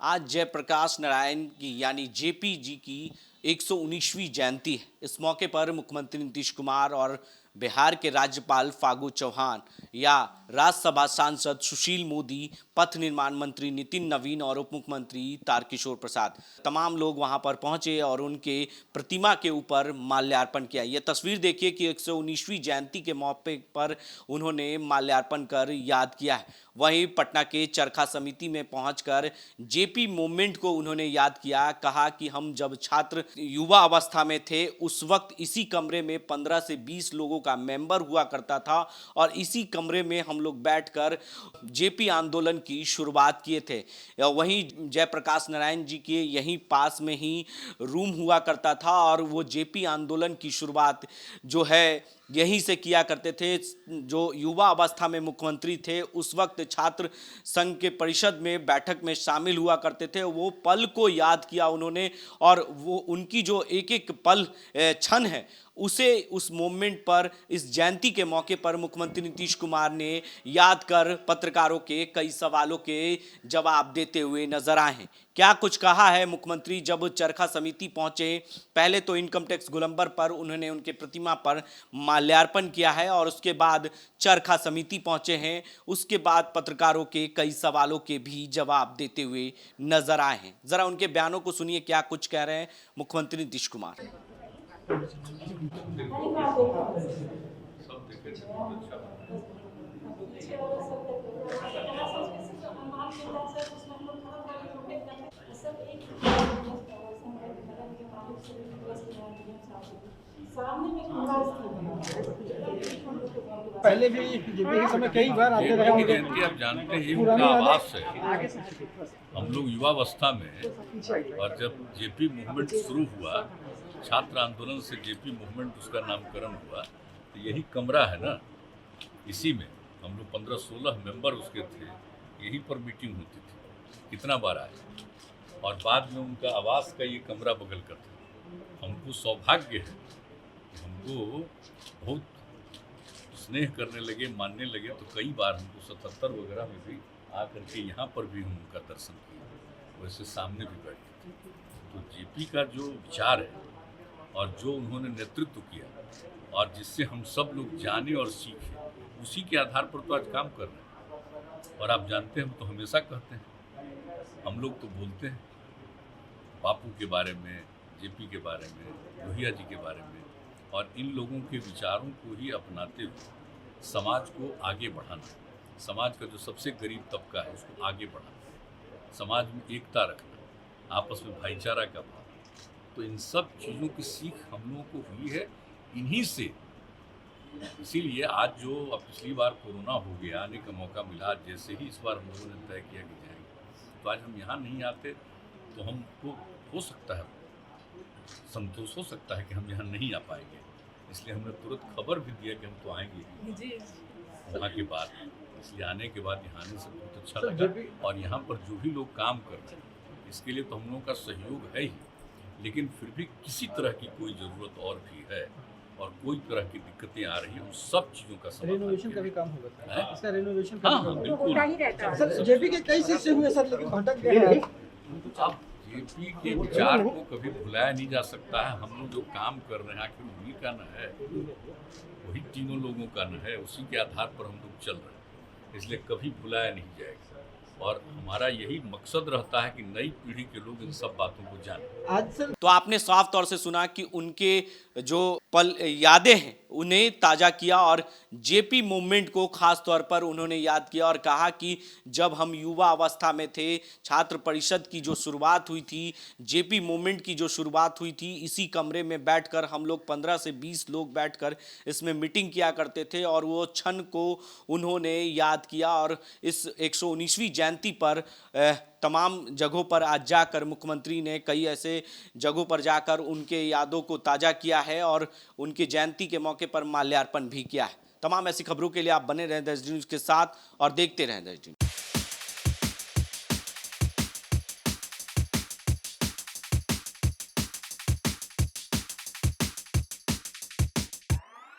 आज जयप्रकाश नारायण की यानी जेपी जी की 119वीं जयंती है। इस मौके पर मुख्यमंत्री नीतीश कुमार और बिहार के राज्यपाल फागू चौहान या राज्यसभा सांसद सुशील मोदी, पथ निर्माण मंत्री नितिन नवीन और उप मुख्यमंत्री तारकिशोर प्रसाद तमाम लोग वहां पर पहुंचे और उनके प्रतिमा के ऊपर माल्यार्पण किया। यह तस्वीर देखिए कि 119वीं जयंती के मौके पर उन्होंने माल्यार्पण कर याद किया है। वहीं पटना के चरखा समिति में पहुंचकर जेपी मूवमेंट को उन्होंने याद किया। कहा कि हम जब छात्र युवा अवस्था में थे उस वक्त इसी कमरे में 15 से 20 लोगों का मेंबर हुआ करता था और इसी कमरे में हम लोग बैठकर जेपी आंदोलन की शुरुआत किए थे। वहीं जयप्रकाश नारायण जी के यहीं पास में ही रूम हुआ करता था और वो जेपी आंदोलन की शुरुआत जो है यहीं से किया करते थे। जो युवा अवस्था में मुख्यमंत्री थे उस वक्त छात्र संघ के परिषद में बैठक में शामिल हुआ करते थे। वो पल को याद किया उन्होंने और वो उनकी जो एक एक पल क्षण है उसे उस मोमेंट पर इस जयंती के मौके पर मुख्यमंत्री नीतीश कुमार ने याद कर पत्रकारों के कई सवालों के जवाब देते हुए नजर आए हैं। क्या कुछ कहा है मुख्यमंत्री जब चरखा समिति पहुंचे? पहले तो इनकम टैक्स गोलंबर पर उन्होंने उनके प्रतिमा पर माल्यार्पण किया है और उसके बाद चरखा समिति पहुंचे हैं। उसके बाद पत्रकारों के कई सवालों के भी जवाब देते हुए नजर आए हैं। जरा उनके बयानों को सुनिए, क्या कुछ कह रहे हैं मुख्यमंत्री नीतीश कुमार। पहले भी जेपी के समय कई बार आते रहे होंगे। जयंती आप जानते हैं उनका आवास है। हम लोग युवावस्था में और जब जेपी मूवमेंट शुरू हुआ, छात्र आंदोलन से जेपी मूवमेंट उसका नामकरण हुआ, तो यही कमरा है ना, इसी में हम लोग 15-16 मेंबर उसके थे। यहीं पर मीटिंग होती थी, कितना बार आए और बाद में उनका आवास का ये कमरा बगल का था। हमको सौभाग्य है कि हमको बहुत स्नेह करने लगे, मानने लगे, तो कई बार हमको 77 वगैरह में भी आकर के यहाँ पर भी हम उनका दर्शन किए, वैसे सामने भी बैठे थे। तो जेपी का जो विचार है और जो उन्होंने नेतृत्व किया और जिससे हम सब लोग जाने और सीखे, उसी के आधार पर तो आज काम कर रहे हैं। और आप जानते हैं हम तो हमेशा कहते हैं, हम लोग तो बोलते हैं बापू के बारे में, जेपी के बारे में, लोहिया जी के बारे में, और इन लोगों के विचारों को ही अपनाते हुए समाज को आगे बढ़ाना, समाज का जो सबसे गरीब तबका है उसको आगे बढ़ाना, समाज में एकता रखना, आपस में भाईचारा का भाव, तो इन सब चीज़ों की सीख हम लोगों को हुई है इन्हीं से। इसीलिए आज जो अब पिछली बार कोरोना हो गया, आने का मौका मिला, जैसे ही इस बार हम लोगों ने तय किया कि जाएंगे, तो आज हम यहाँ नहीं आते तो हमको हो सकता है संतोष हो सकता है कि हम यहाँ नहीं आ पाएंगे। इसलिए हमने तुरंत खबर भी दिया कि हम तो आएंगे वहाँ के बाद। इसलिए आने के बाद यहाँ आने से बहुत अच्छा लगा। और यहाँ पर जो भी लोग काम कर रहे हैं इसके लिए तो हम लोगों का सहयोग है ही, लेकिन फिर भी किसी तरह की कोई ज़रूरत और भी है और कोई तरह की दिक्कतें आ रही हैं, उन सब चीज़ों का समाधान रेनोवेशन का भी काम होगा है? इसका रेनोवेशन का हाँ बिल्कुल। सर जेपी के कई शिष्य हुए सर, लेकिन भटक गए हैं। अब जेपी के विचार को कभी भुलाया नहीं जा सकता है। हम लोग जो काम कर रहे हैं आखिर उन्हीं का न है, वही तीनों लोगों का न है, उसी के आधार पर हम लोग चल रहे हैं, इसलिए कभी भुलाया नहीं जाएगा। और हमारा यही मकसद रहता है कि नई पीढ़ी के लोग इन सब बातों को जाने। आज सर तो आपने साफ तौर से सुना कि उनके जो पल यादें हैं उन्हें ताज़ा किया और जेपी मूवमेंट को खास तौर पर उन्होंने याद किया और कहा कि जब हम युवा अवस्था में थे, छात्र परिषद की जो शुरुआत हुई थी, जेपी मूवमेंट की जो शुरुआत हुई थी, इसी कमरे में बैठकर हम लोग 15 से 20 लोग बैठकर इसमें मीटिंग किया करते थे और वो क्षण को उन्होंने याद किया। और इस 119वीं जयंती पर तमाम जगहों पर आज जाकर मुख्यमंत्री ने कई ऐसे जगहों पर जाकर उनके यादों को ताज़ा किया है और उनके जयंती के मौके पर माल्यार्पण भी किया है। तमाम ऐसी खबरों के लिए आप बने रहें देश न्यूज़ के साथ और देखते रहें देश न्यूज़।